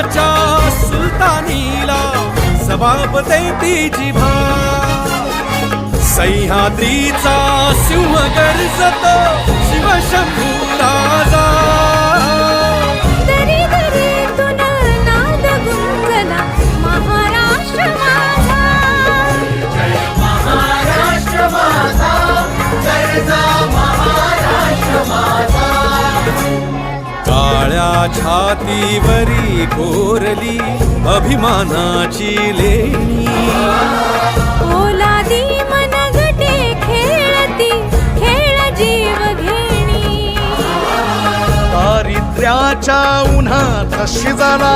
देशाच्या सुलतानीला जबाब देती जिभा सह्याद्रीचा सिंह गर्जतो शिवशंभू राजा दरी दरीतून नाद गुंजला महाराष्ट्र माझा जय महाराष्ट्र माझा जय महाराष्ट्र माझा काळ्या छातीवरी कोरली अभिमानाची लेणी ओलादी मनगटे खेळती खेळ जीव घेणी दारिद्र्याच्या उन्हात शिजला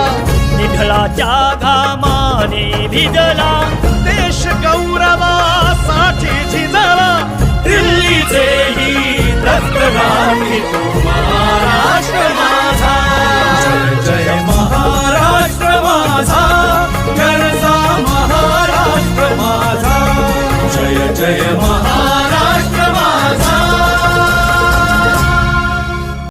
निढळाच्या घामाने भिजला देश गौरवासाठी झिजला दिल्लीचे ही दत्तराणी महाराष्ट्र माझा